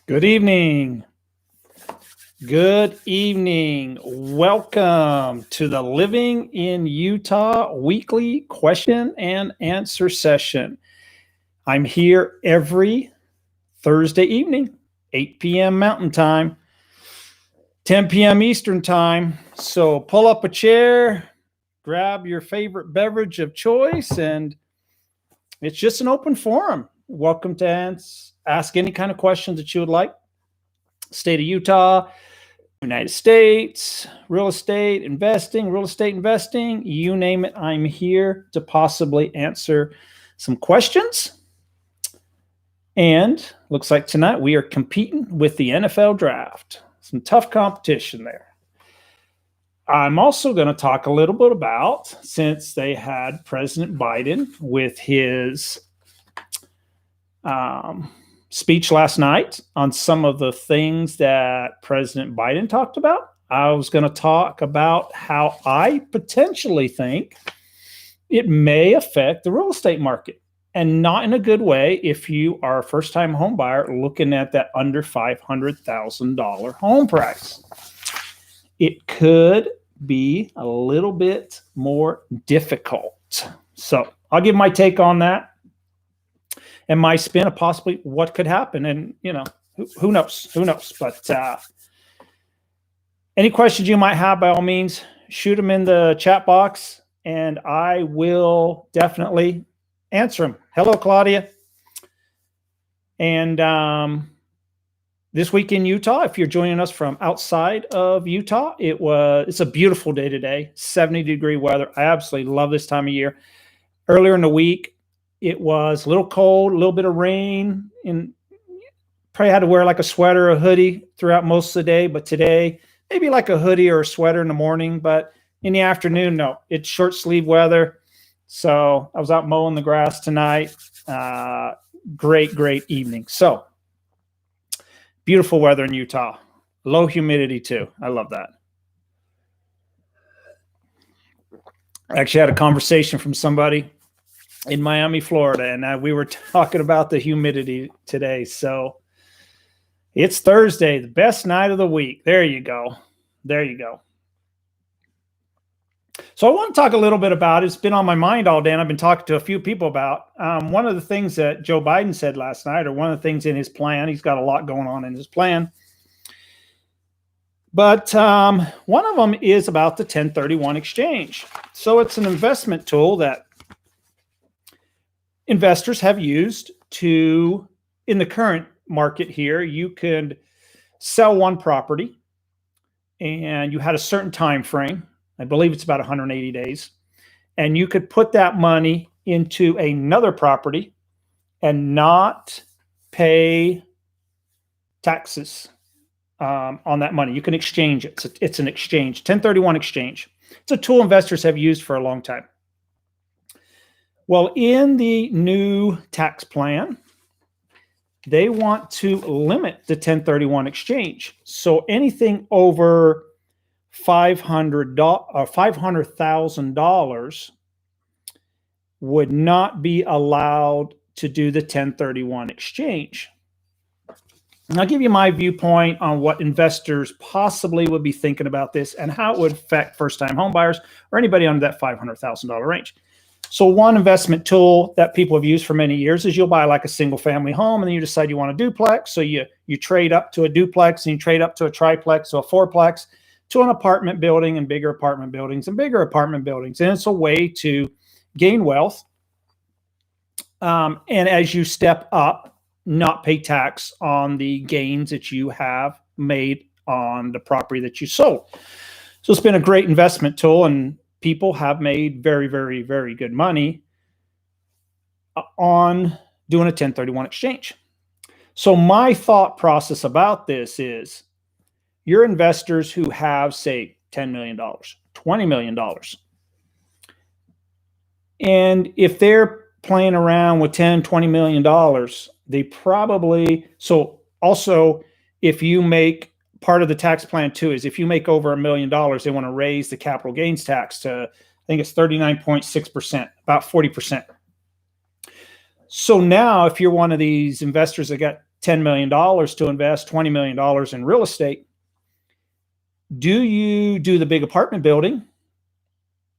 Good evening. Good evening. Welcome to the Living in Utah weekly question and answer session. I'm here every Thursday evening, 8 p.m. Mountain Time, 10 p.m. Eastern Time. So pull up a chair, grab your favorite beverage of choice, and it's just an open forum. Welcome to ask any kind of questions that you would like. State of Utah, United States, real estate investing, you name it. I'm here to possibly answer some questions. And looks like tonight we are competing with the NFL draft. Some tough competition there. I'm also going to talk a little bit about, since they had President Biden with his speech last night on some of the things that President Biden talked about. I was going to talk about how I potentially think it may affect the real estate market, and not in a good way if you are a first-time home buyer looking at that under $500,000 home price. It could be a little bit more difficult. So I'll give my take on that and my spin of possibly what could happen. And, you know, who knows? But any questions you might have, by all means, shoot them in the chat box and I will definitely answer them. Hello, Claudia. And this week in Utah, if you're joining us from outside of Utah, it's a beautiful day today, 70-degree weather. I absolutely love this time of year. Earlier in the week, it was a little cold, a little bit of rain, and probably had to wear like a sweater or a hoodie throughout most of the day. But today, maybe like a hoodie or a sweater in the morning, but in the afternoon, no, it's short sleeve weather. So I was out mowing the grass tonight. Great evening. So beautiful weather in Utah. Low humidity too. I love that. I actually had a conversation from somebody in Miami, Florida, and we were talking about the humidity today. So it's Thursday, the best night of the week. There you go. So I want to talk a little bit about, it's been on my mind all day, and I've been talking to a few people about one of the things that Joe Biden said last night, or one of the things in his plan. He's got a lot going on in his plan. But one of them is about the 1031 exchange. So it's an investment tool that investors have used to, in the current market here, you could sell one property and you had a certain time frame. I believe it's about 180 days. And you could put that money into another property and not pay taxes on that money. You can exchange it. It's an exchange, 1031 exchange. It's a tool investors have used for a long time. Well, in the new tax plan, they want to limit the 1031 exchange. So anything over $500,000 would not be allowed to do the 1031 exchange. And I'll give you my viewpoint on what investors possibly would be thinking about this and how it would affect first-time home buyers or anybody under that $500,000 range. So one investment tool that people have used for many years is you'll buy like a single family home and then you decide you want a duplex. So you trade up to a duplex and you trade up to a triplex, so a fourplex, to an apartment building and bigger apartment buildings and bigger apartment buildings. And it's a way to gain wealth. And as you step up, not pay tax on the gains that you have made on the property that you sold. So it's been a great investment tool, and people have made very good money on doing a 1031 exchange. So my thought process about this is, your investors who have, say, $10 million, $20 million, and if they're playing around with $10, $20 million, they probably, so also if you make, part of the tax plan too is if you make over $1 million, they want to raise the capital gains tax to, I think it's 39.6%, about 40%. So now if you're one of these investors that got $10 million to invest, $20 million in real estate. Do you do the big apartment building?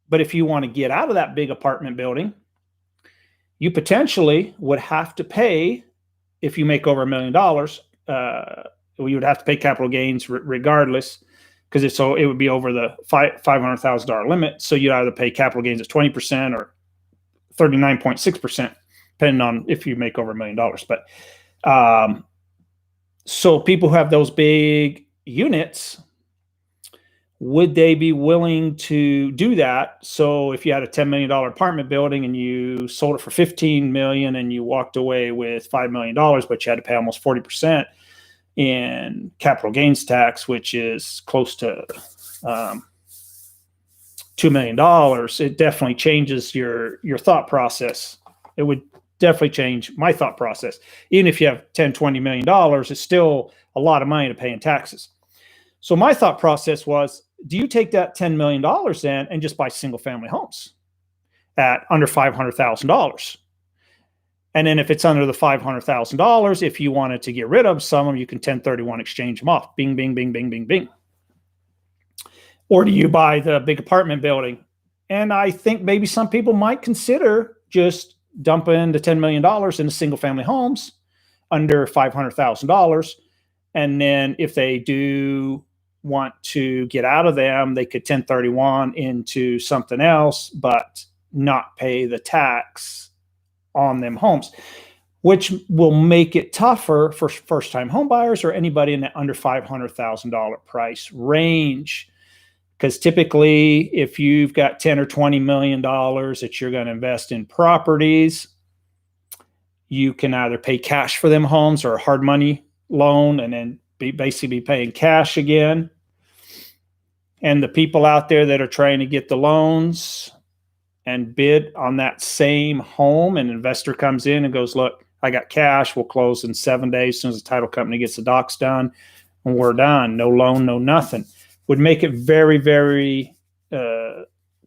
But if you want to get out of that big apartment building, you potentially would have to pay, if you make over $1 million, you would have to pay capital gains regardless, because it would be over the $500,000 limit. So you'd either pay capital gains at 20% or 39.6%, depending on if you make over $1 million. But so people who have those big units, would they be willing to do that? So if you had a $10 million apartment building and you sold it for $15 million and you walked away with $5 million, but you had to pay almost 40% in capital gains tax, which is close to $2 million, it definitely changes your thought process. It would definitely change my thought process. Even if you have $10, $20 million, it's still a lot of money to pay in taxes. So my thought process was, do you take that $10 million then and just buy single family homes at under $500,000? And then if it's under the $500,000, if you wanted to get rid of some of them, you can 1031 exchange them off. Bing, bing, bing, bing, bing, bing. Or do you buy the big apartment building? And I think maybe some people might consider just dumping the $10 million into single family homes under $500,000. And then if they do want to get out of them, they could 1031 into something else, but not pay the tax on them homes, which will make it tougher for first-time home buyers or anybody in the under $500,000 price range. Because typically, if you've got $10 or $20 million that you're going to invest in properties, you can either pay cash for them homes or a hard money loan and then basically be paying cash again. And the people out there that are trying to get the loans and bid on that same home, an investor comes in and goes, look, I got cash. We'll close in 7 days as soon as the title company gets the docs done, and we're done. No loan, no nothing. Would make it very, very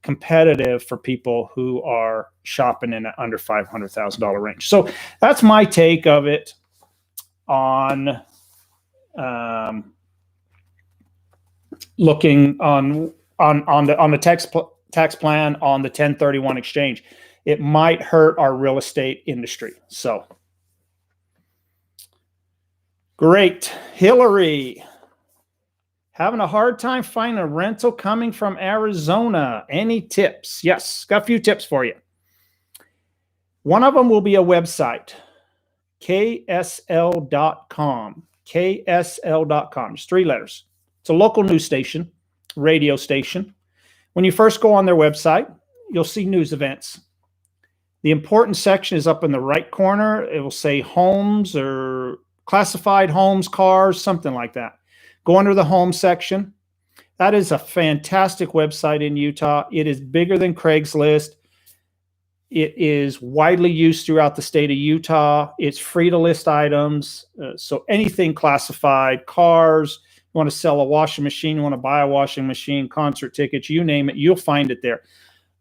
competitive for people who are shopping in an under $500,000 range. So that's my take of it on looking on the tax plan on the 1031 exchange. It might hurt our real estate industry. So great. Hillary, having a hard time finding a rental coming from Arizona. Any tips? Yes, got a few tips for you. One of them will be a website, ksl.com. ksl.com. Just 3 letters. It's a local news station, radio station. When you first go on their website, you'll see news events. The important section is up in the right corner. It will say homes or classified homes, cars, something like that. Go under the home section. That is a fantastic website in Utah. It is bigger than Craigslist. It is widely used throughout the state of Utah. It's free to list items. So anything classified, cars, you want to sell a washing machine, you want to buy a washing machine, concert tickets, you name it, you'll find it there.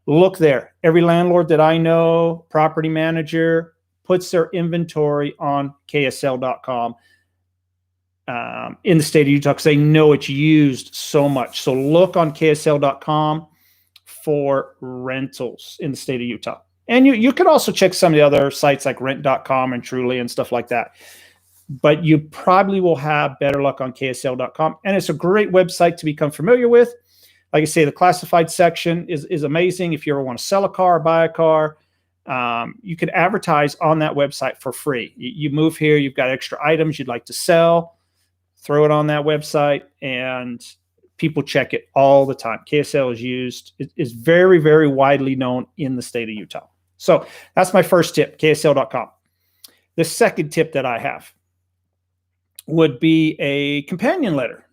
Look there. Every landlord that I know, property manager, puts their inventory on ksl.com. In the state of Utah, because they know it's used so much. So look on ksl.com for rentals in the state of Utah. And you could also check some of the other sites like rent.com and Truly and stuff like that. But you probably will have better luck on ksl.com. And it's a great website to become familiar with. Like I say, the classified section is amazing. If you ever want to sell a car, buy a car, you can advertise on that website for free. You move here, you've got extra items you'd like to sell, throw it on that website, and people check it all the time. KSL is very, very widely known in the state of Utah. So that's my first tip, ksl.com. The second tip that I have would be a companion letter.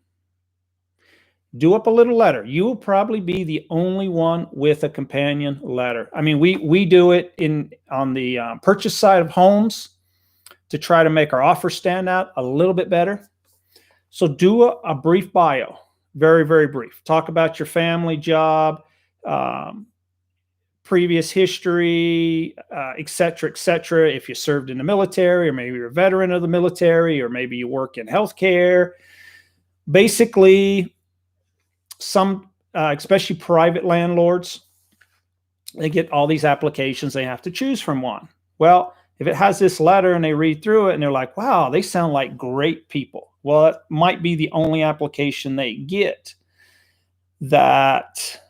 Do up a little letter. You will probably be the only one with a companion letter. I mean, we do it on the purchase side of homes to try to make our offer stand out a little bit better. So do a brief bio, very, very brief. Talk about your family, job, previous history, et cetera, et cetera. If you served in the military, or maybe you're a veteran of the military, or maybe you work in healthcare. Basically, some, especially private landlords, they get all these applications. They have to choose from one. Well, if it has this letter and they read through it and they're like, wow, they sound like great people. Well, it might be the only application they get that,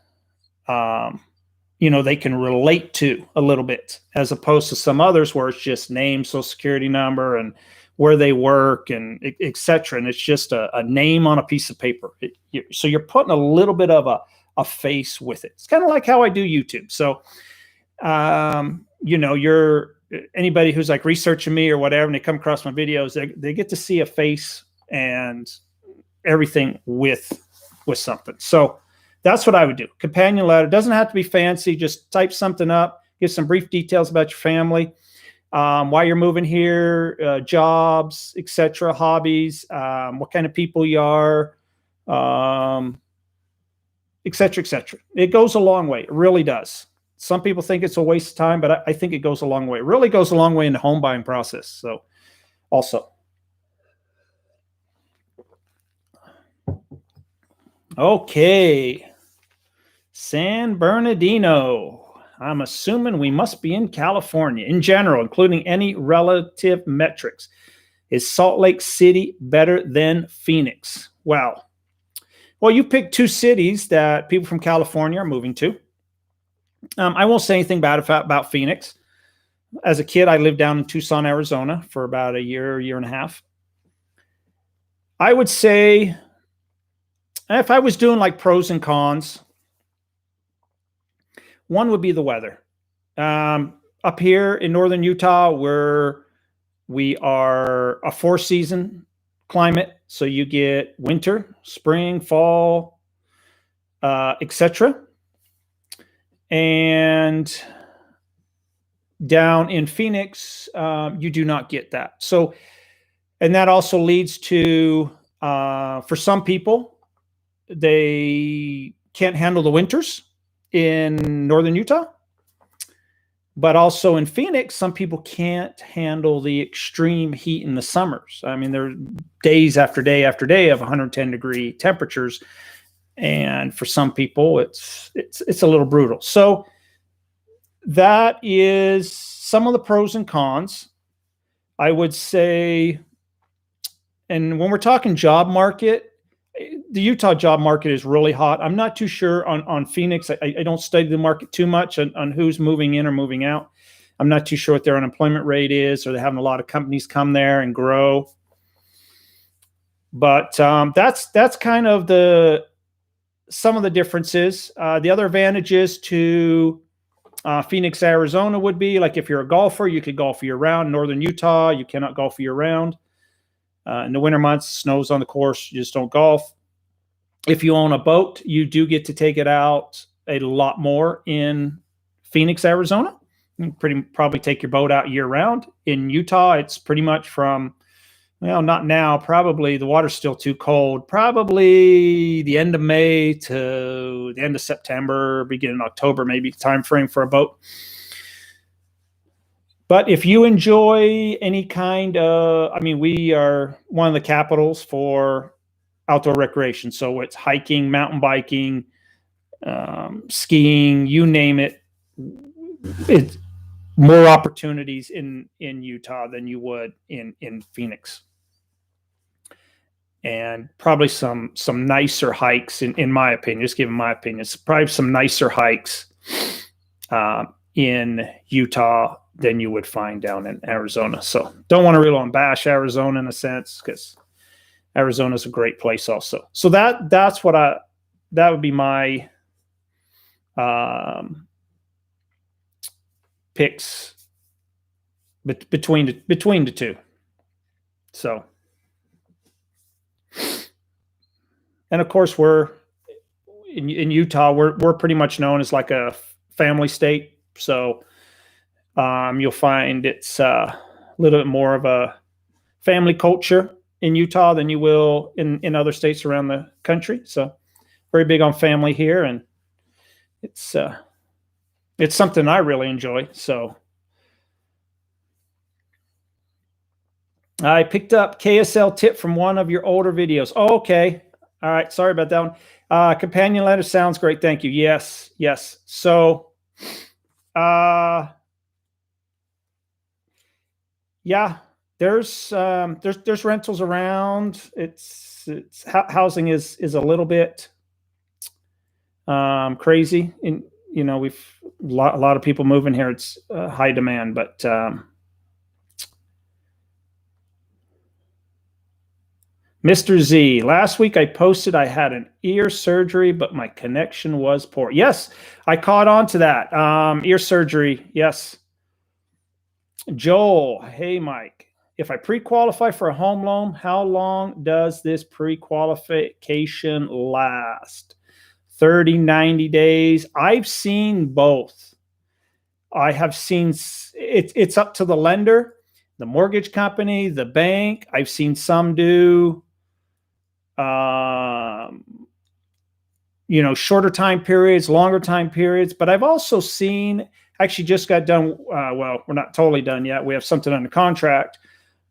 they can relate to a little bit, as opposed to some others where it's just name, social security number, and where they work, and et cetera. And it's just a name on a piece of paper. So you're putting a little bit of a face with it. It's kind of like how I do YouTube. So, anybody who's like researching me or whatever, and they come across my videos, they get to see a face and everything with something. So that's what I would do. Companion letter doesn't have to be fancy. Just type something up, give some brief details about your family, why you're moving here, jobs, etc., hobbies, what kind of people you are, etc., etc. It goes a long way. It really does. Some people think it's a waste of time, but I think it goes a long way. It really goes a long way in the home buying process. So also. Okay. San Bernardino. I'm assuming we must be in California in general, including any relative metrics. Is Salt Lake City better than Phoenix? Wow. Well, you picked two cities that people from California are moving to. I won't say anything bad about Phoenix. As a kid, I lived down in Tucson, Arizona for about a year and a half. I would say, if I was doing like pros and cons, one would be the weather. Up here in northern Utah, we are a 4-season climate. So you get winter, spring, fall, etc. And down in Phoenix, you do not get that. So, and that also leads to, for some people, they can't handle the winters in northern Utah. But also in Phoenix, some people can't handle the extreme heat in the summers. I mean, there are days after day after day of 110-degree temperatures. And for some people, it's a little brutal. So that is some of the pros and cons, I would say. And when we're talking job market, the Utah job market is really hot. I'm not too sure on Phoenix. I don't study the market too much on who's moving in or moving out. I'm not too sure what their unemployment rate is, or they're having a lot of companies come there and grow. But that's kind of some of the differences. The other advantages to Phoenix, Arizona would be, like, if you're a golfer, you could golf year round. Northern Utah, you cannot golf year round. In the winter months, snows on the course, you just don't golf. If you own a boat, you do get to take it out a lot more in Phoenix, Arizona. You probably take your boat out year round. In Utah, it's pretty much from, well, not now, probably the water's still too cold, probably the end of May to the end of September, beginning of October, maybe time frame for a boat. But if you enjoy any kind of, we are one of the capitals for outdoor recreation. So it's hiking, mountain biking, skiing, you name it. It's more opportunities in Utah than you would in Phoenix. And probably some nicer hikes, in my opinion, just giving my opinion, it's probably some nicer hikes in Utah than you would find down in Arizona. So don't want to really bash Arizona in a sense, because Arizona is a great place also. So that would be my picks between the two. So, and of course, we're in Utah. We're pretty much known as like a family state. So you'll find it's a little bit more of a family culture in Utah than you will in other states around the country. So very big on family here, and it's it's something I really enjoy. So I picked up KSL tip from one of your older videos. Oh, okay. All right. Sorry about that one. Companion letter sounds great. Thank you. Yes. Yes. So, yeah, there's rentals around. It's housing is a little bit crazy. And we've a lot of people moving here. It's high demand, but Mr. Z, last week I posted I had an ear surgery, but my connection was poor. Yes, I caught on to that. Ear surgery. Yes. Joel, hey, Mike. If I pre-qualify for a home loan, how long does this pre-qualification last? 30, 90 days. I've seen both. I have seen it's up to the lender, the mortgage company, the bank. I've seen some do shorter time periods, longer time periods. But I've also seen, actually just got done. Well, we're not totally done yet. We have something under contract.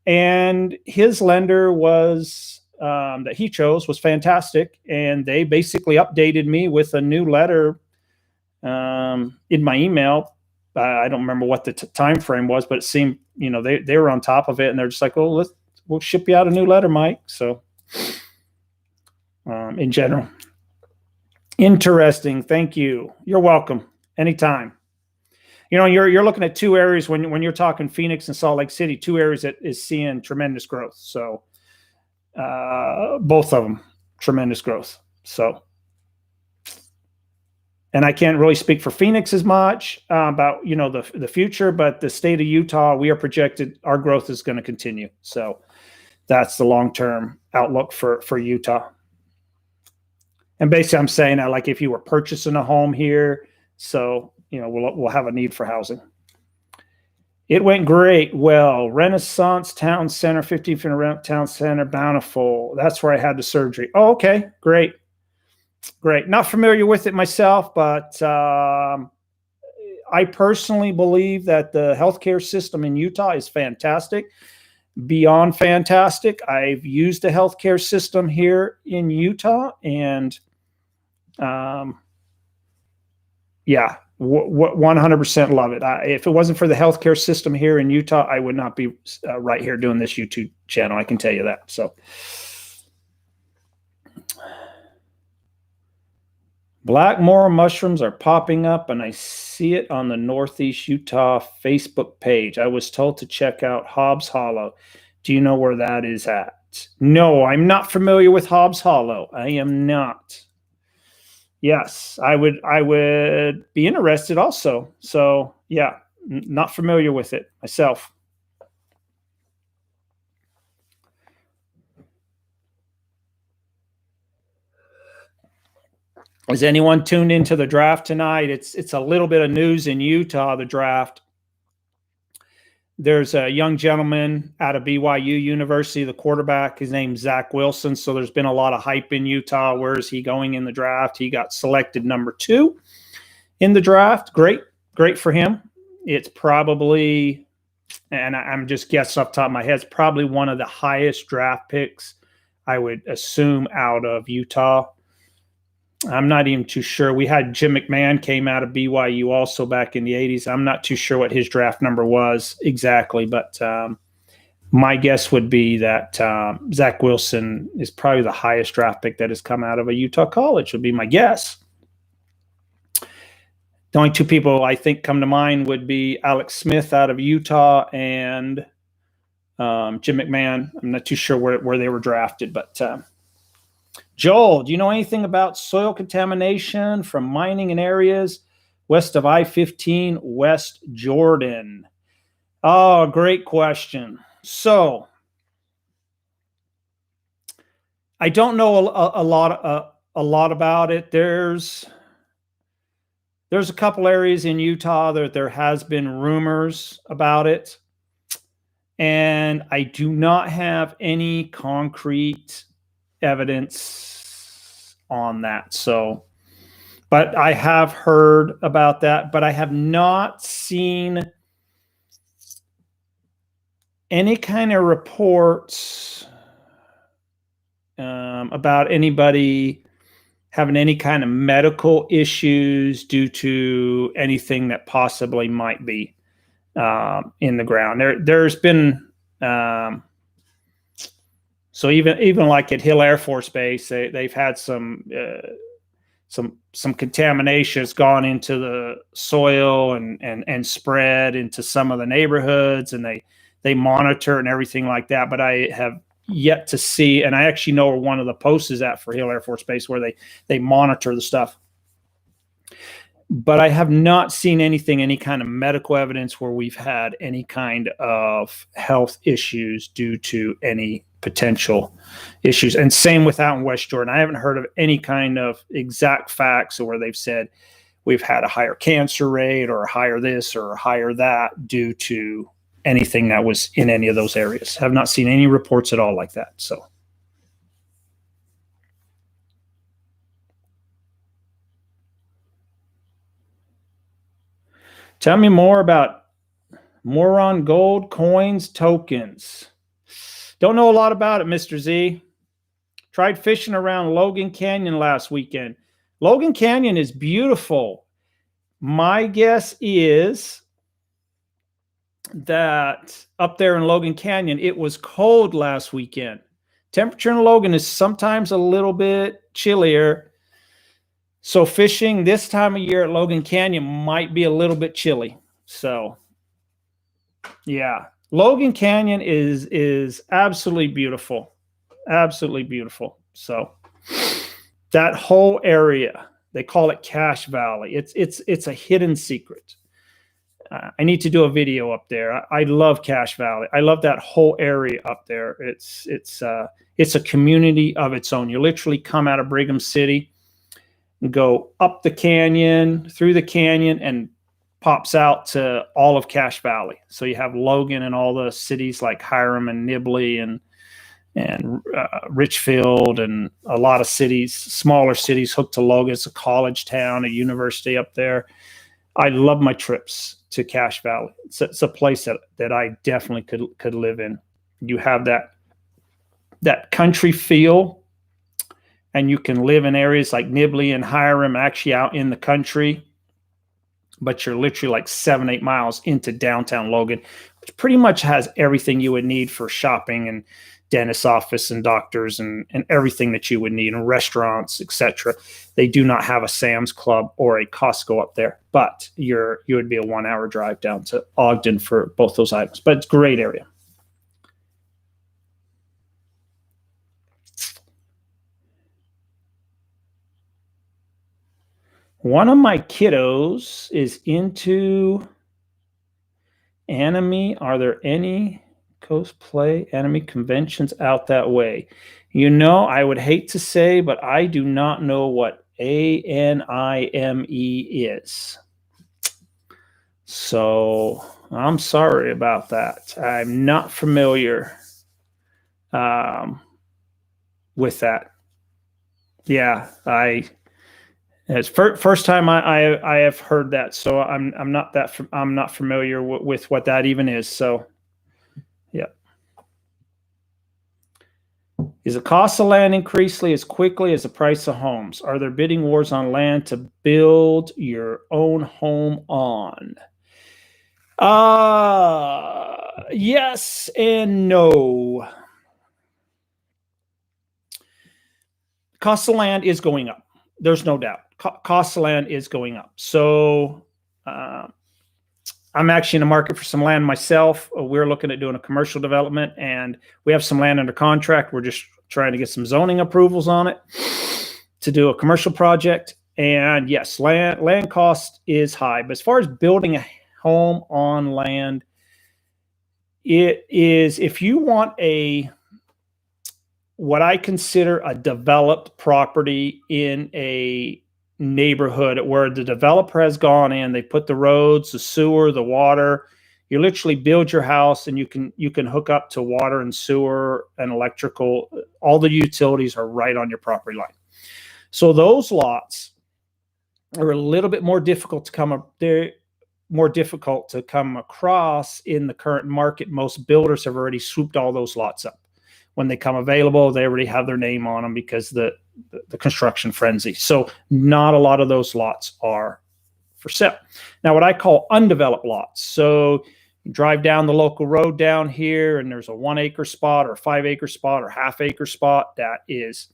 And his lender was, that he chose was fantastic. And they basically updated me with a new letter in my email. I don't remember what the time frame was, but it seemed, they were on top of it. And they're just like, oh, we'll ship you out a new letter, Mike. So in general. Interesting. Thank you. You're welcome. Anytime. You're looking at two areas when you're talking Phoenix and Salt Lake City, two areas that is seeing tremendous growth. So both of them, tremendous growth. So, and I can't really speak for Phoenix as much about the future, but the state of Utah, we are projected our growth is going to continue. So that's the long-term outlook for Utah. And basically, I'm saying that like if you were purchasing a home here, so we'll have a need for housing. It went great. Well, Renaissance Town Center, 15th and Town Center, Bountiful. That's where I had the surgery. Oh, okay, great. Not familiar with it myself, but I personally believe that the healthcare system in Utah is fantastic. Beyond fantastic. I've used the healthcare system here in Utah, and yeah, 100% love it. If it wasn't for the healthcare system here in Utah, I would not be right here doing this YouTube channel. I can tell you that. So, black moral mushrooms are popping up, and I see it on the Northeast Utah Facebook page. I was told to check out Hobbs Hollow. Do you know where that is at? No, I'm not familiar with Hobbs Hollow. I am not. Yes, I would be interested also. So yeah, not familiar with it myself. Is anyone tuned into the draft tonight? It's a little bit of news in Utah, the draft. There's a young gentleman out of BYU University, the quarterback. His name's Zack Wilson. So there's been a lot of hype in Utah. Where is he going in the draft? He got selected number 2 in the draft. Great for him. It's probably, and I'm just guessing off the top of my head, it's probably one of the highest draft picks, I would assume, out of Utah. I'm not even too sure. We had Jim McMahon came out of BYU also back in the 80s. I'm not too sure what his draft number was exactly, but my guess would be that Zack Wilson is probably the highest draft pick that has come out of a Utah college, would be my guess. The only two people I think come to mind would be Alex Smith out of Utah and Jim McMahon. I'm not too sure where they were drafted, but Joel, do you know anything about soil contamination from mining in areas west of I-15 West Jordan? Oh, great question. So I don't know a lot about it. There's a couple areas in Utah that there has been rumors about it, and I do not have any concrete evidence on that. So But I have heard about that, but I have not seen any kind of reports about anybody having any kind of medical issues due to anything that possibly might be in the ground. There's been so even like at Hill Air Force Base, they've had some contamination has gone into the soil and spread into some of the neighborhoods, and they monitor and everything like that. But I have yet to see, and I actually know where one of the posts is at for Hill Air Force Base, where they monitor the stuff. But I have not seen anything, any kind of medical evidence where we've had any kind of health issues due to any potential issues. And same with out in West Jordan. I haven't heard of any kind of exact facts where they've said we've had a higher cancer rate or a higher this or a higher that due to anything that was in any of those areas. Have not seen any reports at all like that. So. Tell me more about Moron Gold Coins tokens. Don't know a lot about it, Mr. Z. Tried fishing around Logan Canyon last weekend. Logan Canyon is beautiful. My guess is that up there in Logan Canyon, it was cold last weekend. Temperature in Logan is sometimes a little bit chillier. So fishing this time of year at Logan Canyon might be a little bit chilly. So, yeah. Logan Canyon is absolutely beautiful. Absolutely beautiful. So that whole area, they call it Cache Valley. It's a hidden secret. I need to do a video up there. I love Cache Valley. I love that whole area up there. It's a community of its own. You literally come out of Brigham City, go up the canyon, through the canyon, and pops out to all of Cache Valley. So you have Logan and all the cities like Hiram and Nibley and Richfield and a lot of cities, smaller cities hooked to Logan. It's a college town, a university up there. I love my trips to Cache Valley. It's a place that I definitely could live in. You have that country feel, and you can live in areas like Nibley and Hiram, actually out in the country, but you're literally like 7-8 miles into downtown Logan, which pretty much has everything you would need for shopping and dentist's office and doctors and everything that you would need, and restaurants, etc. They do not have a Sam's Club or a Costco up there, but you would be a 1-hour drive down to Ogden for both those items. But it's a great area. One of my kiddos is into anime. Are there any cosplay anime conventions out that way? I would hate to say, but I do not know what ANIME is. So I'm sorry about that. I'm not familiar with that. Yeah, it's first time I have heard that, so I'm not familiar with what that even is. So, yeah. Is the cost of land increasing as quickly as the price of homes? Are there bidding wars on land to build your own home on? Yes and no. Cost of land is going up. There's no doubt. Cost of land is going up. So I'm actually in the market for some land myself. We're looking at doing a commercial development, and we have some land under contract. We're just trying to get some zoning approvals on it to do a commercial project. And yes, land cost is high. But as far as building a home on land, it is, if you want what I consider a developed property in a neighborhood where the developer has gone in, they put the roads, the sewer, the water. You literally build your house, and you can hook up to water and sewer and electrical. All the utilities are right on your property line. So those lots are a little bit more difficult to come up. They're more difficult to come across in the current market. Most builders have already swooped all those lots up. When they come available, they already have their name on them because the construction frenzy. So not a lot of those lots are for sale. Now, what I call undeveloped lots. So you drive down the local road down here and there's a 1 acre spot or a 5 acre spot or half acre spot. That is,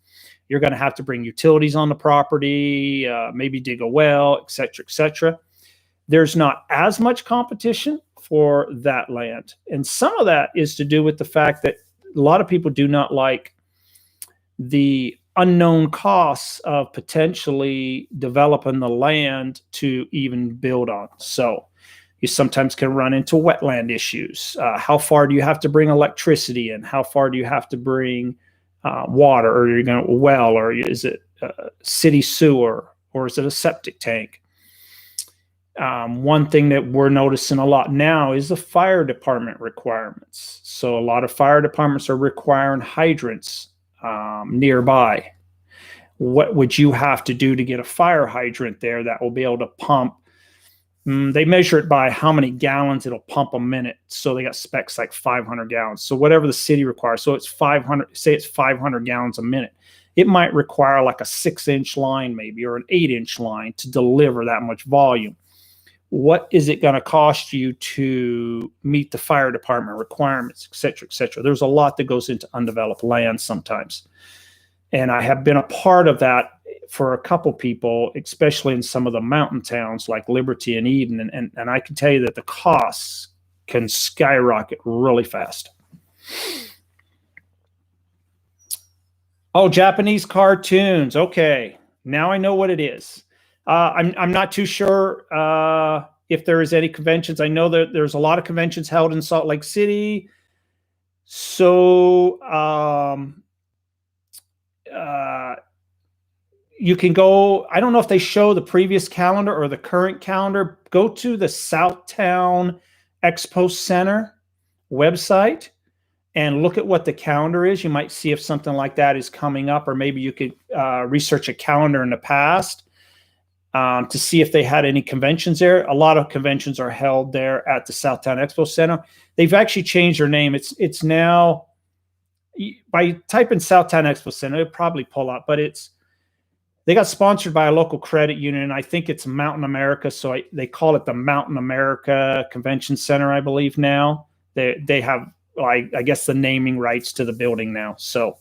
you're going to have to bring utilities on the property, maybe dig a well, et cetera, et cetera. There's not as much competition for that land. And some of that is to do with the fact that a lot of people do not like the unknown costs of potentially developing the land to even build on. So you sometimes can run into wetland issues. How far do you have to bring electricity in? How far do you have to bring water? Or are you going to well? Or is it city sewer? Or is it a septic tank? One thing that we're noticing a lot now is the fire department requirements. So a lot of fire departments are requiring hydrants nearby. What would you have to do to get a fire hydrant there that will be able to pump? They measure it by how many gallons it'll pump a minute. So they got specs like 500 gallons. So whatever the city requires. So it's 500, say it's 500 gallons a minute. It might require like a 6-inch line maybe, or an 8-inch line to deliver that much volume. What is it going to cost you to meet the fire department requirements, et cetera, et cetera? There's a lot that goes into undeveloped land sometimes. And I have been a part of that for a couple people, especially in some of the mountain towns like Liberty and Eden. And I can tell you that the costs can skyrocket really fast. Oh, Japanese cartoons. Okay, now I know what it is. I'm not too sure if there is any conventions. I know that there's a lot of conventions held in Salt Lake City. So you can go, I don't know if they show the previous calendar or the current calendar. Go to the Southtown Expo Center website and look at what the calendar is. You might see if something like that is coming up, or maybe you could research a calendar in the past to see if they had any conventions there. A lot of conventions are held there at the Southtown Expo Center. They've actually changed their name. It's now, by typing Southtown Expo Center, it'll probably pull up, but they got sponsored by a local credit union. I think it's Mountain America, so they call it the Mountain America Convention Center, I believe now. They have, I guess, the naming rights to the building now. So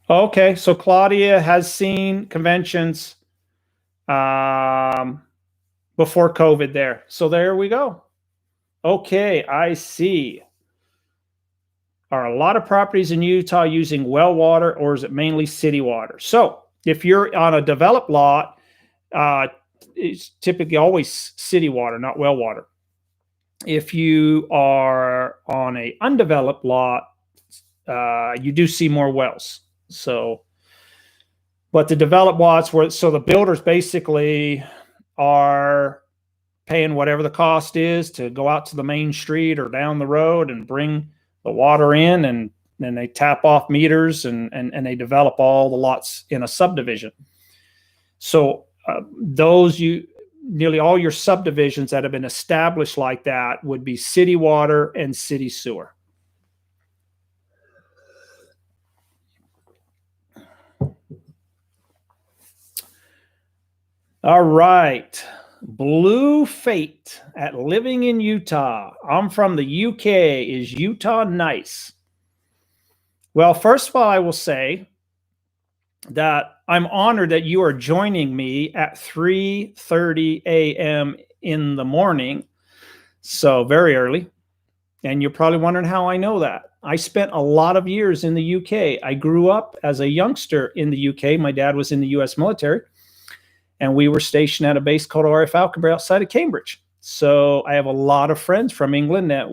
okay, so Claudia has seen conventions before COVID there. So there we go. Okay, I see. Are a lot of properties in Utah using well water, or is it mainly city water? So if you're on a developed lot, it's typically always city water, not well water. If you are on a undeveloped lot, you do see more wells. So, but the developed lots so the builders basically are paying whatever the cost is to go out to the main street or down the road and bring the water in, and then they tap off meters and they develop all the lots in a subdivision. So nearly all your subdivisions that have been established like that would be city water and city sewer. All right. Blue Fate at Living in Utah. I'm from the UK. Is Utah nice? Well, first of all, I will say that I'm honored that you are joining me at 3:30 a.m. in the morning. So very early. And you're probably wondering how I know that. I spent a lot of years in the UK. I grew up as a youngster in the UK. My dad was in the US military, and we were stationed at a base called RF Falconbury outside of Cambridge. So I have a lot of friends from England that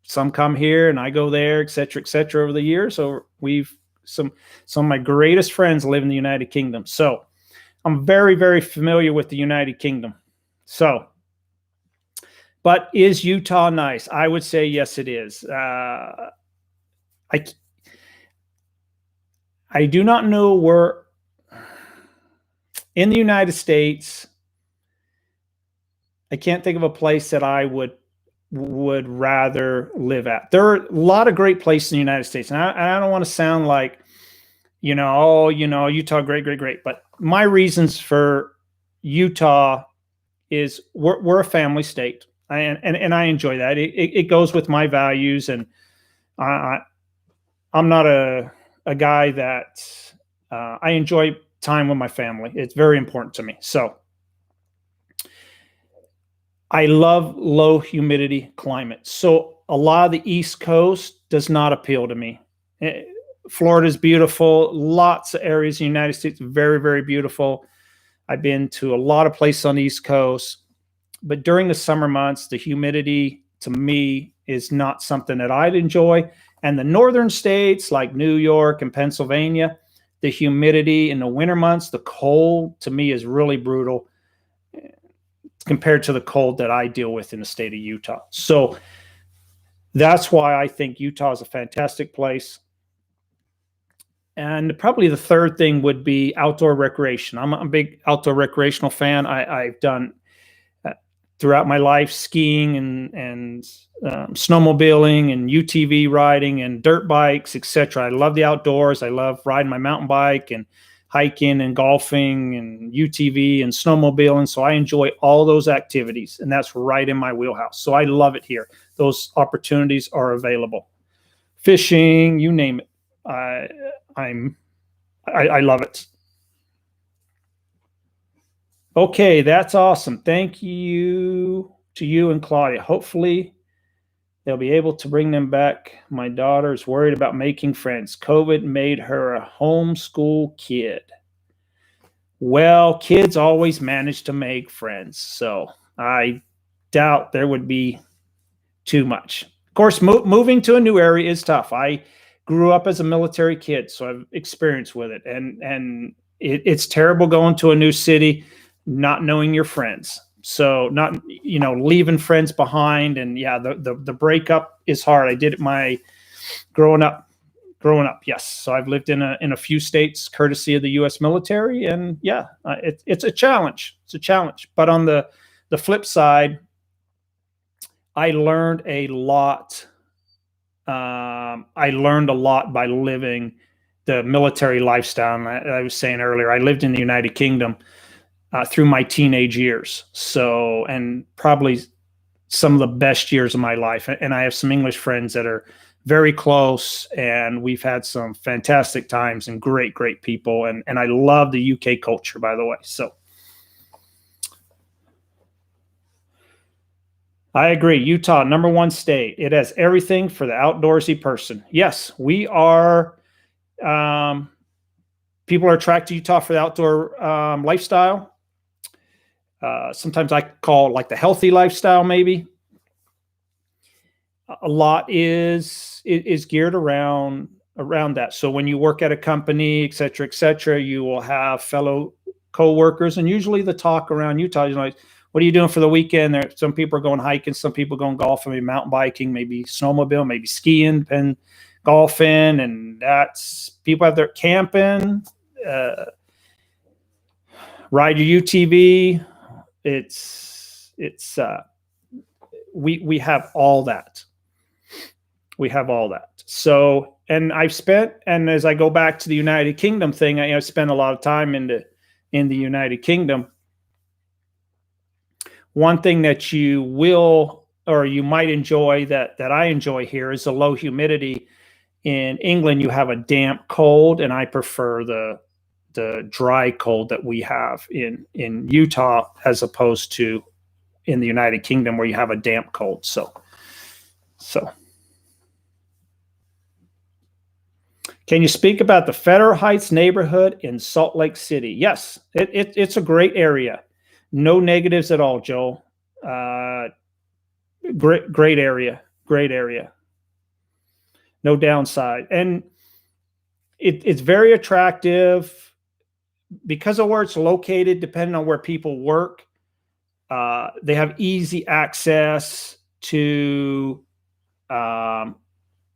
some come here and I go there, et cetera, over the years. So some of my greatest friends live in the United Kingdom. So I'm very, very familiar with the United Kingdom. So, but is Utah nice? I would say yes, it is. I I do not know where in the United States. I can't think of a place that I would rather live at. There are a lot of great places in the United States, and I don't want to sound like, oh, Utah, great, great, great. But my reasons for Utah is we're a family state, and I enjoy that. It goes with my values, and I I'm not a guy that I enjoy time with my family. It's very important to me. So I love low humidity climate. So a lot of the East Coast does not appeal to me. Florida is beautiful. Lots of areas in the United States, very, very beautiful. I've been to a lot of places on the East Coast, but during the summer months, the humidity to me is not something that I'd enjoy. And the northern states like New York and Pennsylvania, the humidity in the winter months, the cold to me is really brutal compared to the cold that I deal with in the state of Utah. So that's why I think Utah is a fantastic place. And probably the third thing would be outdoor recreation. I'm a big outdoor recreational fan. I've done throughout my life skiing and snowmobiling and UTV riding and dirt bikes, etc. I love the outdoors. I love riding my mountain bike and hiking and golfing and UTV and snowmobiling. So I enjoy all those activities, and that's right in my wheelhouse. So I love it here. Those opportunities are available. Fishing, you name it. I love it. Okay, that's awesome. Thank you to you and Claudia. Hopefully they'll be able to bring them back. My daughter's worried about making friends. COVID made her a homeschool kid. Well, kids always manage to make friends, so I doubt there would be too much. Of course, moving to a new area is tough. I grew up as a military kid, so I've experienced with it, and it's terrible going to a new city, not knowing your friends. So not, leaving friends behind. And yeah, the breakup is hard. I did it my growing up. Yes. So I've lived in a few states courtesy of the U.S. military. And yeah, it's a challenge. It's a challenge. But on the flip side, I learned a lot. I learned a lot by living the military lifestyle. And I was saying earlier, I lived in the United Kingdom through my teenage years. So, and probably some of the best years of my life. And I have some English friends that are very close, and we've had some fantastic times and great, great people. And I love the UK culture, by the way. So I agree. Utah, #1 state. It has everything for the outdoorsy person. Yes, we are. People are attracted to Utah for the outdoor lifestyle. Sometimes I call it like the healthy lifestyle, maybe. A lot is geared around that. So when you work at a company, et cetera, you will have fellow coworkers, and usually the talk around Utah is like, what are you doing for the weekend? Some people are going hiking, some people going golfing, maybe mountain biking, maybe snowmobile, maybe skiing, and golfing, and that's people have their camping, ride your UTV. We have all that. We have all that. So, and as I go back to the United Kingdom thing, I spent a lot of time in the United Kingdom. One thing that you will, or you might enjoy that I enjoy here is the low humidity. In England, you have a damp cold, and I prefer the dry cold that we have in Utah, as opposed to in the United Kingdom where you have a damp cold. So can you speak about the Federal Heights neighborhood in Salt Lake City? Yes, it's a great area. No negatives at all, Joel. Great area. Great area. No downside. And it's very attractive because of where it's located, depending on where people work. They have easy access to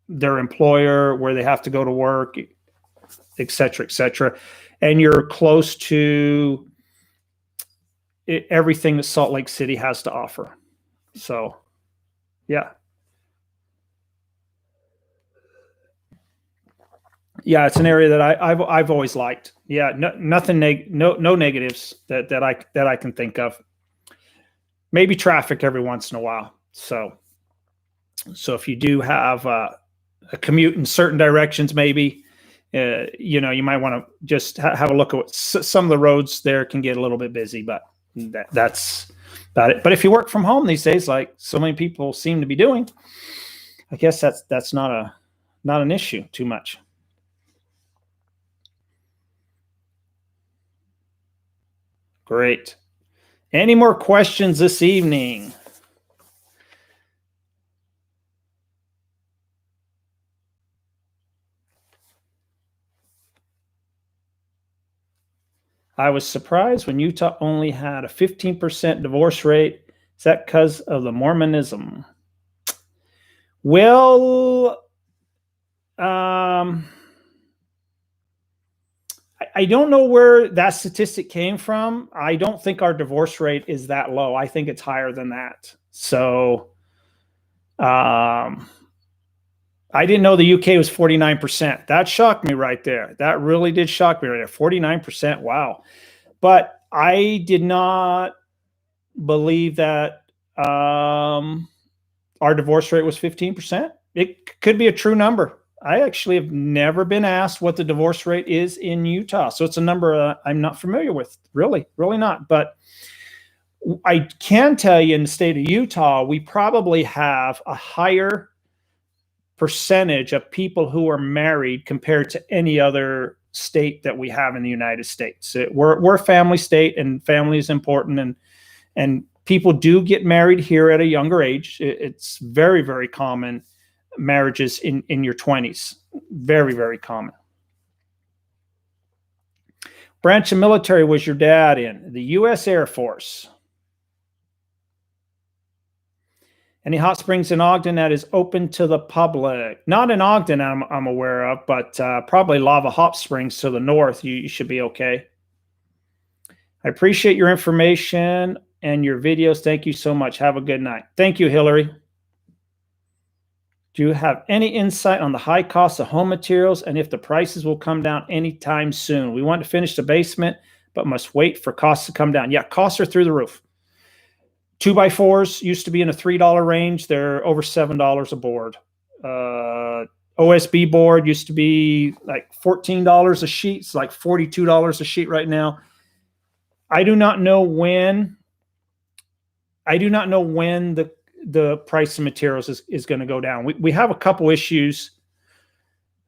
their employer, where they have to go to work, et cetera, and you're close to everything that Salt Lake City has to offer. So, yeah. Yeah, it's an area that I've always liked. Yeah, nothing no negatives that I can think of. Maybe traffic every once in a while. So if you do have a commute in certain directions, maybe you might want to just have a look at what some of the roads there can get a little bit busy, but that's about it. But if you work from home these days, like so many people seem to be doing, I guess that's not an issue too much. Great. Any more questions this evening? I was surprised when Utah only had a 15% divorce rate. Is that because of the Mormonism? Well, I don't know where that statistic came from. I don't think our divorce rate is that low. I think it's higher than that. So, I didn't know the UK was 49%. That shocked me right there. That really did shock me right there. 49%. Wow. But I did not believe that our divorce rate was 15%. It could be a true number. I actually have never been asked what the divorce rate is in Utah. So it's a number I'm not familiar with. Really not. But I can tell you in the state of Utah, we probably have a higher percentage of people who are married compared to any other state that we have in the United States. We're a family state, and family is important, and people do get married here at a younger age. It's very, very common, marriages in your 20s. Very, very common. Branch of military was your dad in? The U.S. Air Force. Any hot springs in Ogden that is open to the public? Not in Ogden, I'm aware of, but probably Lava Hot Springs to the north. You should be okay. I appreciate your information and your videos. Thank you so much. Have a good night. Thank you, Hillary. Do you have any insight on the high cost of home materials and if the prices will come down anytime soon? We want to finish the basement, but must wait for costs to come down. Yeah, costs are through the roof. 2x4s used to be in a $3 range. They're over $7 a board. OSB board used to be like $14 a sheet. It's like $42 a sheet right now. I do not know when the price of materials is going to go down. We have a couple issues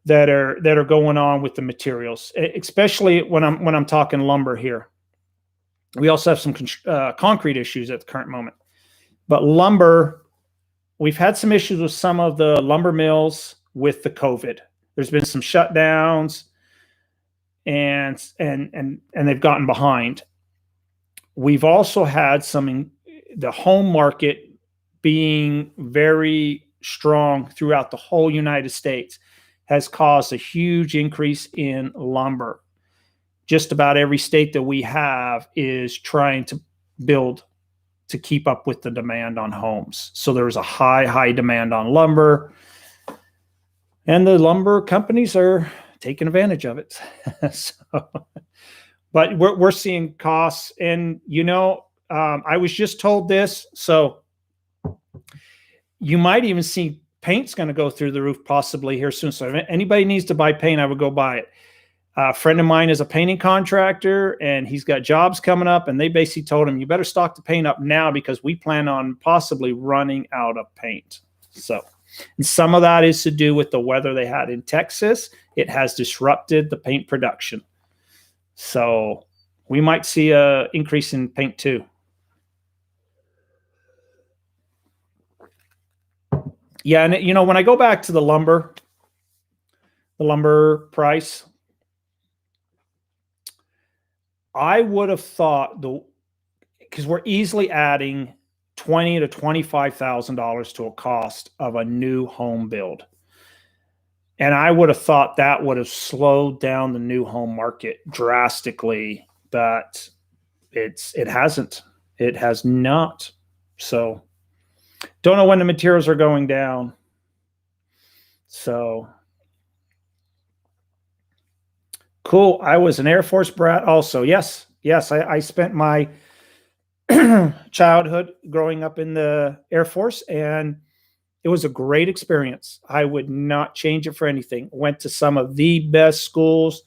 that are going on with the materials, especially when I'm talking lumber here. We also have some concrete issues at the current moment. But lumber, we've had some issues with some of the lumber mills with the COVID. There's been some shutdowns, and they've gotten behind. We've also had the home market being very strong throughout the whole United States has caused a huge increase in lumber. Just about every state that we have is trying to build to keep up with the demand on homes. So there's a high demand on lumber, and the lumber companies are taking advantage of it. But we're seeing costs, and I was just told this, so you might even see paint's going to go through the roof possibly here soon. So if anybody needs to buy paint, I would go buy it. A friend of mine is a painting contractor, and he's got jobs coming up, and they basically told him, you better stock the paint up now because we plan on possibly running out of paint. So, and some of that is to do with the weather they had in Texas. It has disrupted the paint production. So we might see an increase in paint too. Yeah, and when I go back to the lumber price, I would have thought because we're easily adding $20,000 to $25,000 to a cost of a new home build. And I would have thought that would have slowed down the new home market drastically, but it hasn't. It has not. So don't know when the materials are going down. So cool. I was an Air Force brat also. Yes. I spent my childhood growing up in the Air Force, and it was a great experience. I would not change it for anything. Went to some of the best schools,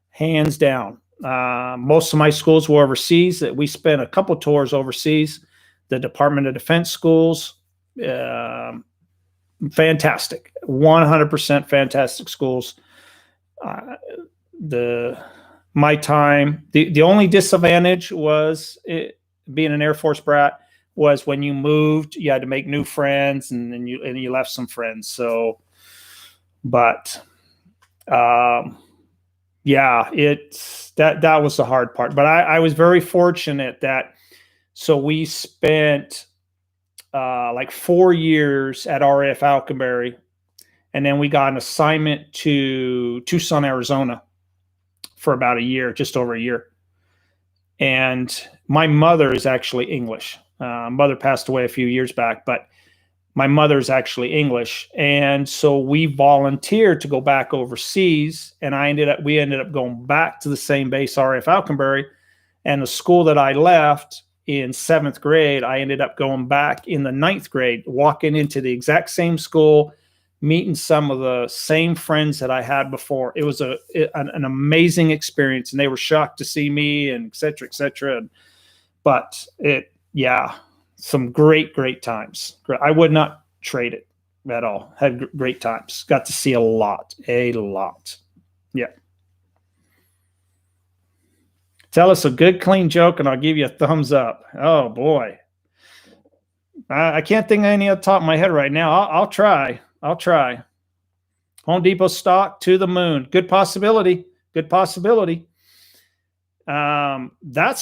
hands down. Most of my schools were overseas. We spent a couple tours overseas. The Department of Defense schools, fantastic, 100% fantastic schools. My time, the only disadvantage was being an Air Force brat was when you moved, you had to make new friends, and you left some friends. So, but yeah, that was the hard part. But I was very fortunate that, so we spent like 4 years at RAF Alconbury, and then we got an assignment to Tucson, Arizona for about a year, just over a year. And my mother is actually English. Mother passed away a few years back, but my mother is actually English. And so we volunteered to go back overseas, and we ended up going back to the same base, RAF Alconbury. And the school that I left in 7th grade, I ended up going back in the 9th grade, walking into the exact same school, meeting some of the same friends that I had before. It was an amazing experience, and they were shocked to see me, and et cetera, et cetera. But some great times. I would not trade it at all. Had great times. Got to see a lot. Yeah. Tell us a good, clean joke, and I'll give you a thumbs up. Oh boy. I can't think of any off the top of my head right now. I'll try. Home Depot stock to the moon. Good possibility. That's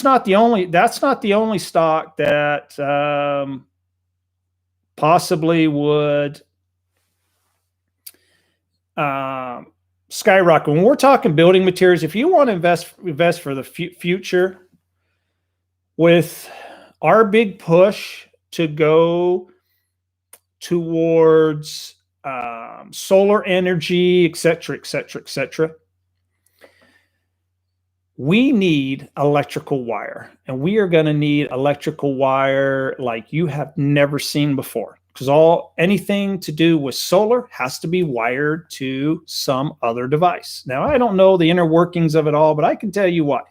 not the only stock that possibly would skyrocket. When we're talking building materials, if you want to invest for the future, with our big push to go towards solar energy, et cetera, we need electrical wire, and we are going to need electrical wire like you have never seen before, because anything to do with solar has to be wired to some other device. Now, I don't know the inner workings of it all, but I can tell you what,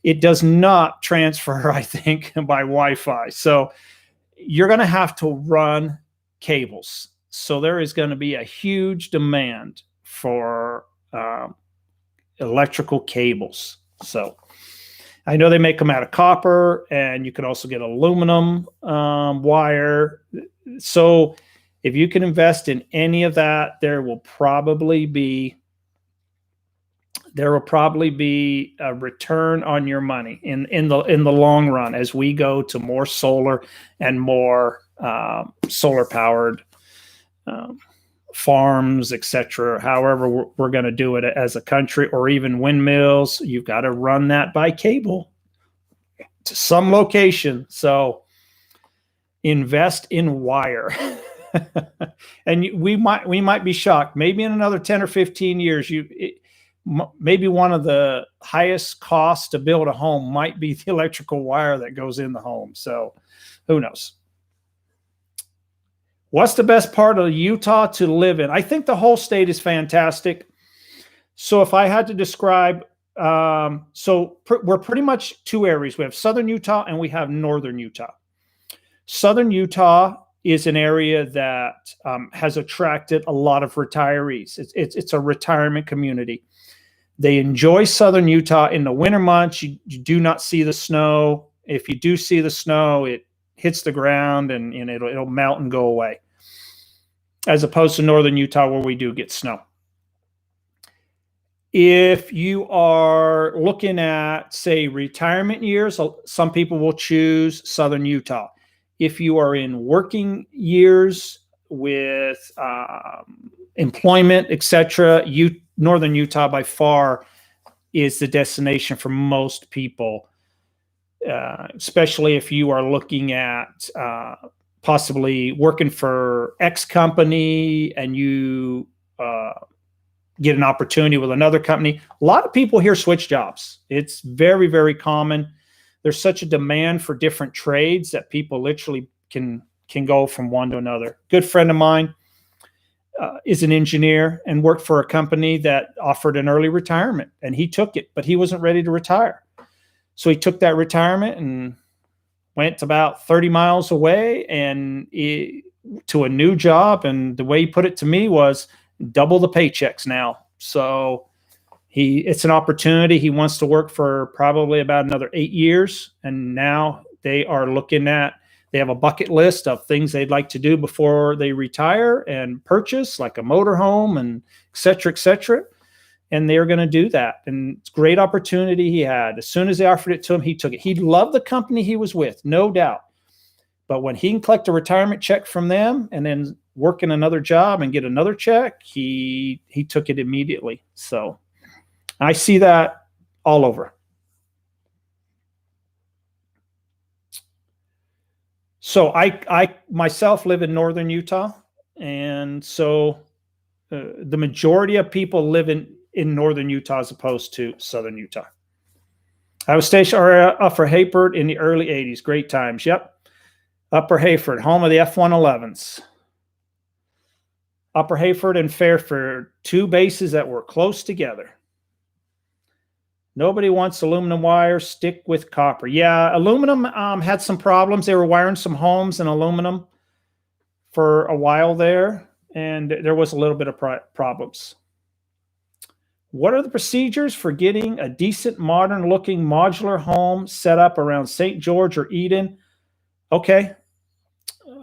it does not transfer, I think, by Wi-Fi. So you're going to have to run cables. So there is going to be a huge demand for electrical cables. So I know they make them out of copper, and you can also get aluminum wire. So if you can invest in any of that, there will probably be a return on your money in the long run, as we go to more solar and more solar powered farms, etc. However we're going to do it as a country, or even windmills. You've got to run that by cable to some location. So invest in wire. And we might be shocked. Maybe in another 10 or 15 years, maybe one of the highest costs to build a home might be the electrical wire that goes in the home. So who knows? What's the best part of Utah to live in? I think the whole state is fantastic. So if I had to describe, we're pretty much two areas. We have Southern Utah and we have Northern Utah. Southern Utah is an area that has attracted a lot of retirees. It's a retirement community. They enjoy Southern Utah in the winter months. You do not see the snow. If you do see the snow, it hits the ground and it'll melt and go away, as opposed to Northern Utah, where we do get snow. If you are looking at, say, retirement years, some people will choose Southern Utah. If you are in working years with employment, etc. Northern Utah by far is the destination for most people, especially if you are looking at possibly working for X company and you get an opportunity with another company. A lot of people here switch jobs. It's very, very common. There's such a demand for different trades that people literally can go from one to another. Good friend of mine is an engineer and worked for a company that offered an early retirement, and he took it, but he wasn't ready to retire. So he took that retirement and went about 30 miles away and to a new job. And the way he put it to me was double the paychecks now. So it's an opportunity. He wants to work for probably about another 8 years. And now they are looking at, they have a bucket list of things they'd like to do before they retire and purchase, like a motorhome and et cetera, et cetera. And they're going to do that. And it's a great opportunity he had. As soon as they offered it to him, he took it. He loved the company he was with, no doubt. But when he can collect a retirement check from them and then work in another job and get another check, he took it immediately. So I see that all over. So I myself live in northern Utah, and so the majority of people live in northern Utah as opposed to southern Utah. I was stationed Upper Hayford in the early 80s. Great times. Yep. Upper Hayford, home of the F-111s. Upper Hayford and Fairford, two bases that were close together. Nobody wants aluminum wire. Stick with copper. Yeah, aluminum had some problems. They were wiring some homes in aluminum for a while there, and there was a little bit of problems. What are the procedures for getting a decent, modern-looking modular home set up around St. George or Eden? Okay.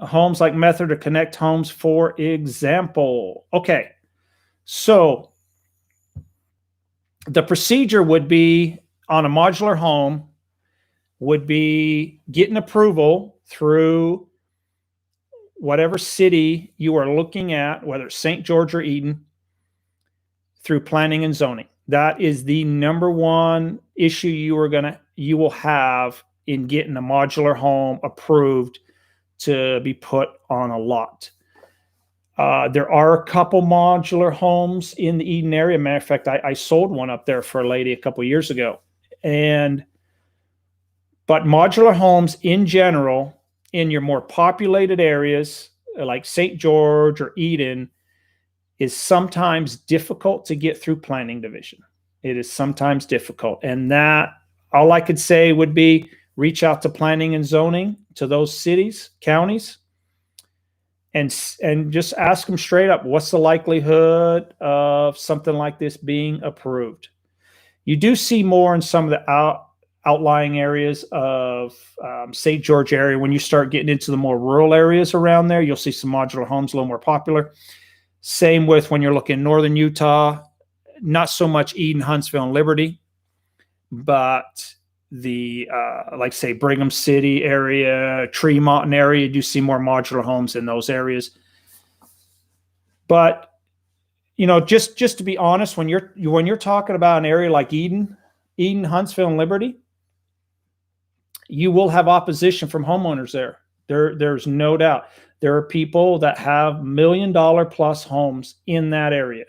Homes like Method or Connect Homes, for example. Okay. So the procedure would be on a modular home would be getting approval through whatever city you are looking at, whether it's St. George or Eden, through planning and zoning. That is the number one issue you will have in getting a modular home approved to be put on a lot. There are a couple modular homes in the Eden area. Matter of fact, I sold one up there for a lady a couple years ago. But modular homes in general, in your more populated areas like St. George or Eden, is sometimes difficult to get through planning division. It is sometimes difficult. And that, all I could say would be reach out to planning and zoning, to those cities, counties, and just ask them straight up, what's the likelihood of something like this being approved? You do see more in some of the outlying areas of St. George area. When you start getting into the more rural areas around there, you'll see some modular homes a little more popular. Same with when you're looking in northern Utah, not so much Eden, Huntsville, and Liberty, but the like say Brigham City area, Tremont area, you do see more modular homes in those areas. But just to be honest, when you're talking about an area like Eden, Huntsville, and Liberty, you will have opposition from homeowners there. There's no doubt. There are people that have $1 million plus homes in that area.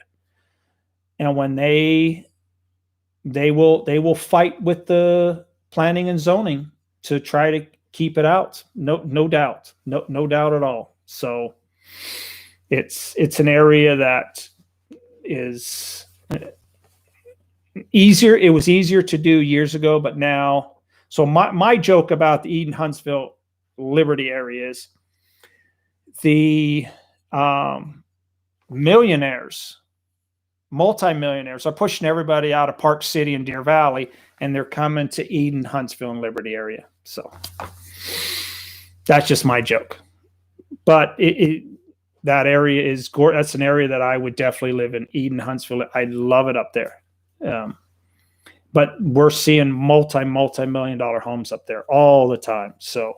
And when they will fight with the planning and zoning to try to keep it out. No doubt. No doubt at all. So it's an area that is easier. It was easier to do years ago, but now, so my joke about the Eden, Huntsville, Liberty area is the millionaires, multimillionaires are pushing everybody out of Park City and Deer Valley, and they're coming to Eden, Huntsville, and Liberty area. So that's just my joke. But that area is that's an area that I would definitely live in, Eden, Huntsville. I love it up there. But we're seeing multi-million dollar homes up there all the time. So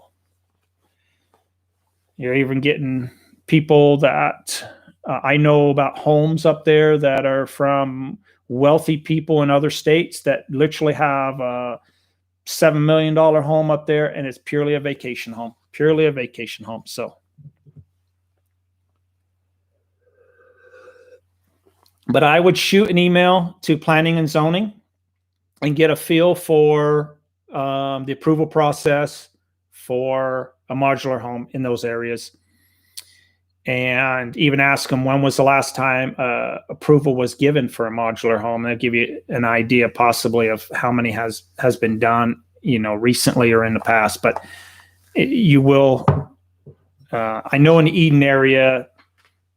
you're even getting people that I know about homes up there that are from wealthy people in other states that literally have a $7 million home up there, and it's purely a vacation home, purely a vacation home. So, but I would shoot an email to planning and zoning and get a feel for the approval process for a modular home in those areas. And even ask them when was the last time approval was given for a modular home. That'll give you an idea possibly of how many has been done, recently or in the past. But you will, I know in the Eden area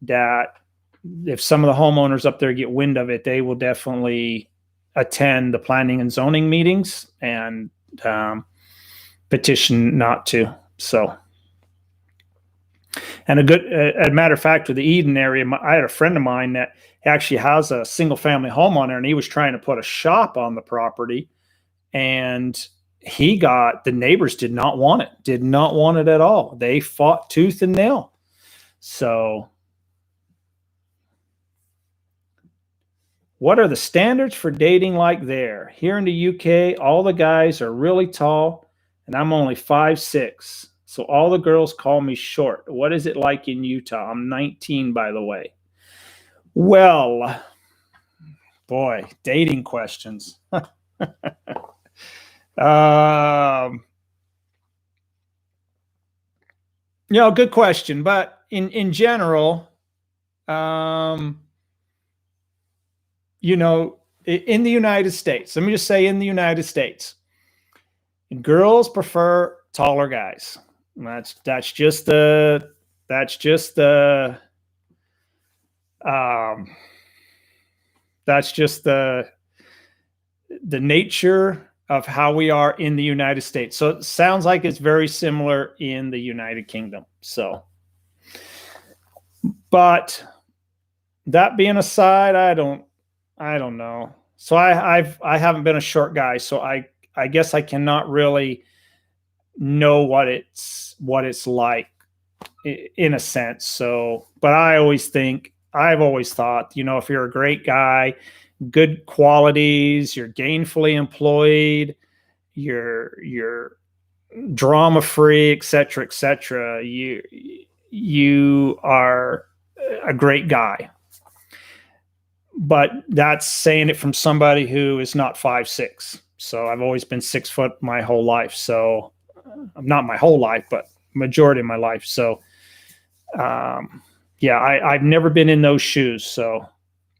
that if some of the homeowners up there get wind of it, they will definitely attend the planning and zoning meetings and petition not to. So. And a matter of fact, with the Eden area, I had a friend of mine that actually has a single family home on there, and he was trying to put a shop on the property, and the neighbors did not want it at all. They fought tooth and nail. So what are the standards for dating like there? Here in the UK, all the guys are really tall, and I'm only 5'6". So all the girls call me short. What is it like in Utah? I'm 19, by the way. Well, boy, dating questions. Good question. But in general, in the United States, let me just say in the United States, girls prefer taller guys. That's just the nature of how we are in the United States. So it sounds like it's very similar in the United Kingdom. So, but that being aside, I don't know. So I haven't been a short guy, so I guess I cannot really know what it's like in a sense. So, but I've always thought, if you're a great guy, good qualities, you're gainfully employed, you're drama free, et cetera, you are a great guy. But that's saying it from somebody who is not 5'6". So I've always been 6 foot my whole life. So not my whole life, but majority of my life. So, I've never been in those shoes. So,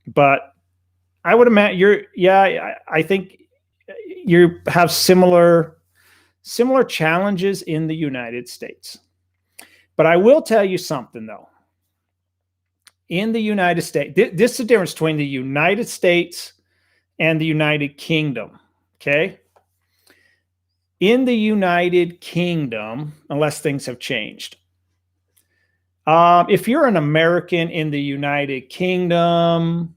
but I would imagine I think you have similar challenges in the United States. But I will tell you something though. In the United States, this is the difference between the United States and the United Kingdom. Okay. In the United Kingdom, unless things have changed, if you're an American in the United Kingdom,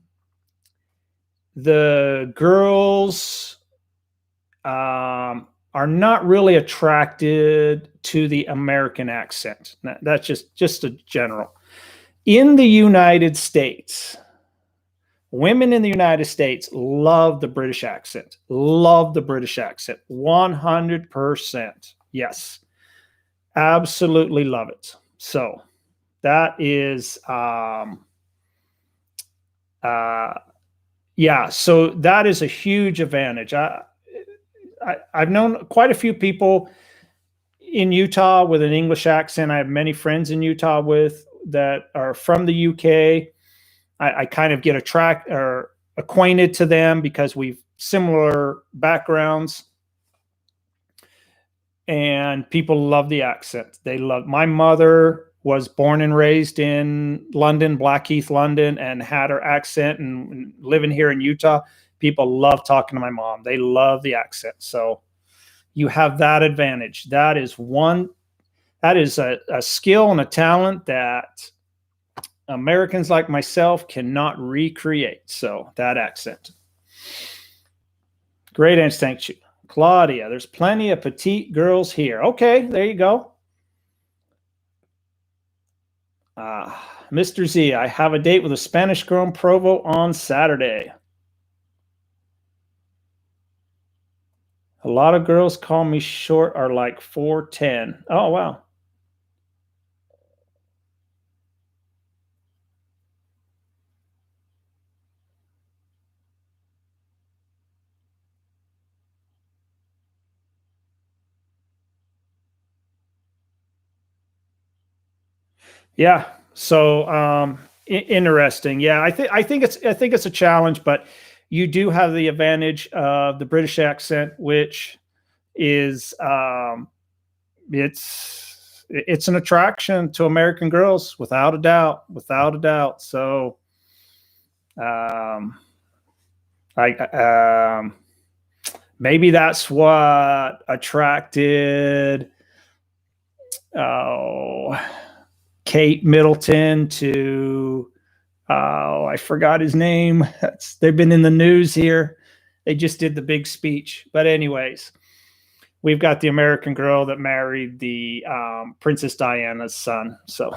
the girls are not really attracted to the American accent. That's just a general. In the United States, women in the United States love the British accent. 100%. Yes. Absolutely love it. So that is, so that is a huge advantage. I've known quite a few people in Utah with an English accent. I have many friends in Utah that are from the UK. I kind of get acquainted to them because we've similar backgrounds, and people love the accent. My mother was born and raised in London, Blackheath, London, and had her accent, and living here in Utah, people love talking to my mom. They love the accent. So you have that advantage. That is a skill and a talent that Americans like myself cannot recreate. So that accent. Great answer. Thank you. Claudia, there's plenty of petite girls here. Okay, there you go. Mr. Z, I have a date with a Spanish girl in Provo on Saturday. A lot of girls call me short, are like 4'10". Oh, wow. Yeah. So interesting. Yeah, I think it's a challenge, but you do have the advantage of the British accent, which is it's an attraction to American girls, without a doubt, without a doubt. So I maybe that's what attracted Kate Middleton to I forgot his name. They've been in the news here. They just did the big speech. But anyways, we've got the American girl that married the Princess Diana's son. So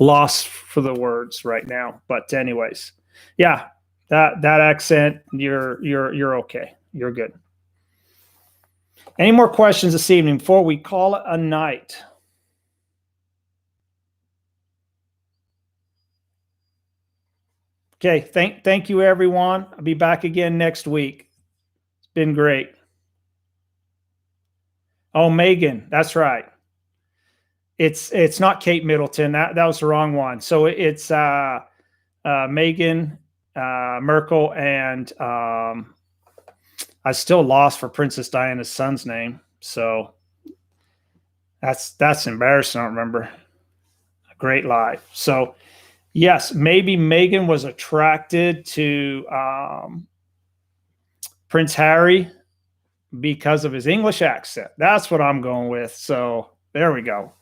lost for the words right now. But anyways, yeah, that accent, you're okay. You're good. Any more questions this evening before we call it a night? Okay, thank you, everyone. I'll be back again next week. It's been great. Oh, Megan, that's right. It's not Kate Middleton. That was the wrong one. So it's Megan Merkel, and I still lost for Princess Diana's son's name. So that's embarrassing. I don't remember. A great life. So yes, maybe Megan was attracted to Prince Harry because of his English accent. That's what I'm going with. So there we go.